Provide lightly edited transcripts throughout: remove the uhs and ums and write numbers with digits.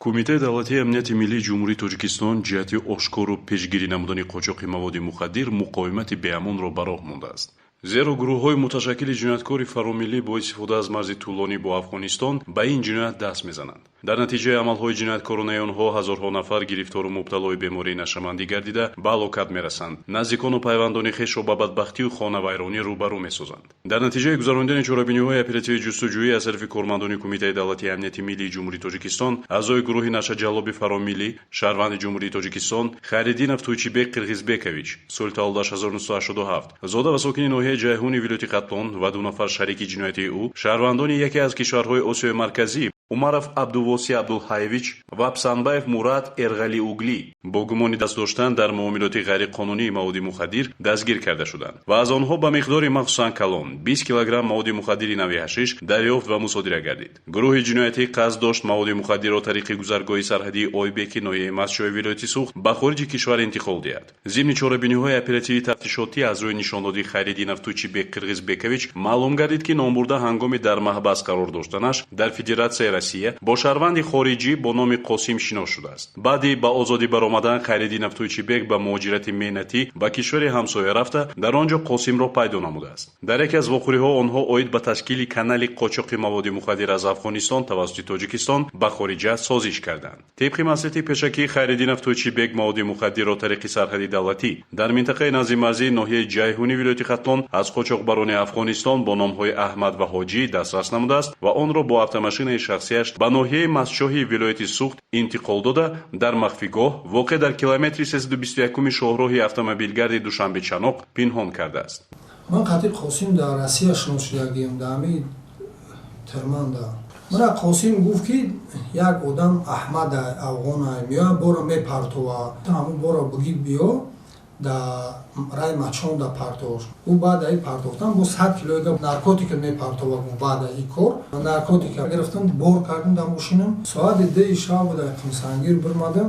кумитаи давлатии амнияти миллии ҷумҳурии Тоҷикистон ҷиҳати ошкору пешгирӣ намудани қочоқи маводи мухаддир муқовимати беамонро ба роҳ мондааст. зеро гурӯҳҳои муташаккили ҷинояткори фаромиллӣ бо истифода аз марзи тӯлонӣ бо Афғонистон ба ин ҷиноят даст мезананд. дар натиҷаи амалҳои ҷинояткоронаи онҳо ҳазорҳо нафар гирифтору мубталои бемории нашамандӣ гардида ба ҳалокат мерасанд, наздикону пайвандони хешро ба бадбахтию хонавайронӣ рӯбарӯ месозанд. дар натиҷаи гузарондани чорабиниҳои оперативии ҷустуҷӯӣ аз тарафи кормандони кумитаи давлатии амнияти миллии ҷумҳурии Тоҷикистон, аъзои гурӯҳи Нашаҷаллоби фаромиллӣ, шаҳрванди ҷумҳурии Тоҷикистон Хайриддинов Туйчибек Қирғизбекович, соли таваллудаш 1987, зода ва сокини ноҳияи Ҷайҳуни вилояти Қатлон ва ду нафар шарики ҷиноятии ӯ, шаҳрвандони яке аз кишварҳои Осиёи Марказӣ Умаров Абдувоси Абдулҳаевич ва Псанбаев Мурат Эрғалиуглӣ бо гумони даст доштан дар муомилоти ғайриқонунии маводи мухаддир дастгир карда шуданд ва аз онҳо ба миқдори махсусан калон 20 килограмм маводи мухаддири нави ҳашиш дарёфт ва мусодира гардид. Гурӯҳи ҷиноятӣ қасд дошт маводи мухаддирро тариқи гузаргоҳи сарҳадии Ойбеки ноҳияи Мастшои вилояти Суғд ба хориҷи кишвар интиқол диҳад. зимни чорабиниҳои оперативии тафтишотӣ аз рӯи нишондодии Хайриддинов Туйчибек Қирғизбекович маълум гардид ки номбурда ҳангоми дар маҳбас қарор доштанаш дар Федератсияи Россия бо шаҳрванди хориҷӣ бо номи Қосим шинос шудааст. баъди ба озодӣ баромадан Хайриддинов Туйчибек ба муҳоҷирати меҳнатӣ ба кишвари ҳамсоя рафта дар он ҷо Қосимро пайдо намудааст. дар яке аз вохӯриҳо онҳо оид ба ташкили канали қочоқи маводи мухаддир аз Афғонистон тавассути Тоҷикистон ба хориҷа созиш карданд. тибқи маслиҳати пешакӣ Хайриддинов Туйчибек маводи мухаддирро тариқи сарҳади давлатӣ дар минтақаи назди марзии ноҳияи Ҷайҳуни вилояти Қатлон аз қочоқбарони Афғонистон бо номҳои Аҳмад ва Ҳоҷӣ дастрас намудааст ва онро бо автомашинаи шахсияш ба ноҳияи Мастчоҳи вилояти Суғд интиқол дода дар махфигоҳ воқеъ дар километри 321 шоҳроҳи автомобилгарди Душанбечаноқ пинҳон кардааст. ман қатиб Қосим дар Россия шинос шудагиам дар ҳамин терманда. мана Қосим гуфт ки як одам Аҳмад афғона меояд бора мепартова ҳамун бора бугид биё да рай мачон да партош ӯ баъд аи партофтан бо 100 килоига наркотика мепартова баъд аи кор наркотика гирифтам бор кардам дар мошинам соати 10 шаб буда қимсангир бирмадам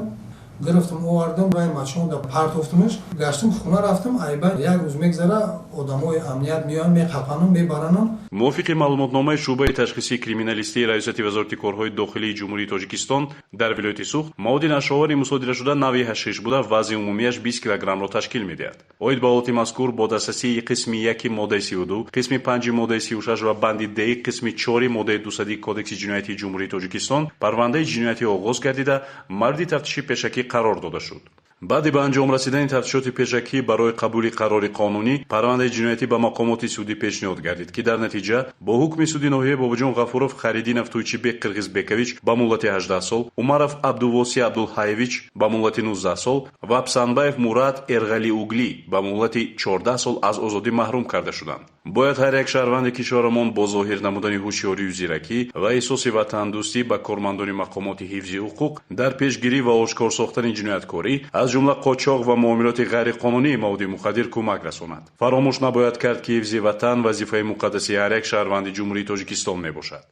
гирифтам овардам рай мачон да партофтамаш гаштам хона рафтам айба як рӯз мегзара одамои амният меоянд меқапанам мебаранам. мувофиқи маълумотномаи шуъбаи ташхисии криминалистии раисати вазорати корҳои дохилии ҷумҳурии Тоҷикистон дар вилояти Суғд маводи нашовари мусодирашуда нави ҳашиш буда вазни умумияш 20 килограммро ташкил медиҳад. оид ба ҳолати мазкур бо дастрасии қисми 1 моддаи 32, қисми 5 моддаи 36 ва банди д қисми 4 моддаи 200 кодекси ҷиноятии ҷумҳурии Тоҷикистон парвандаи ҷиноятӣ оғоз гардида марди тафтиши пешакӣ қарор дода шуд. баъди ба анҷом расидани тафтишоти пешакӣ барои қабули қарори қонунӣ парвандаи ҷиноятӣ ба мақомоти судӣ пешниҳод гардид ки дар натиҷа бо ҳукми суди ноҳияи Бобоҷон Ғафуров Хайриддинов Туйчибек Қирғизбекович ба муҳлати 18 сол, Умаров Абдувоси Абдулҳаевич ба муҳлати 19 сол ва Псанбаев Мурат Эрғалиуглӣ ба муҳлати 14 сол аз озодӣ маҳрум карда шуданд. бояд ҳар як шаҳрванди кишварамон бо зоҳир намудани ҳушёрию зиракӣ ва эҳсоси ватандӯстӣ ба кормандони мақомоти ҳифзи ҳуқуқ дар пешгирӣ ва ошкор сохтани ҷинояткорӣ аз ҷумла қочоқ ва муомилоти ғайриқонунии маводи мухаддир кӯмак расонад. фаромӯш набояд кард ки ҳифзи ватан вазифаи муқаддаси ҳар як шаҳрванди ҷумҳурии Тоҷикистон мебошад.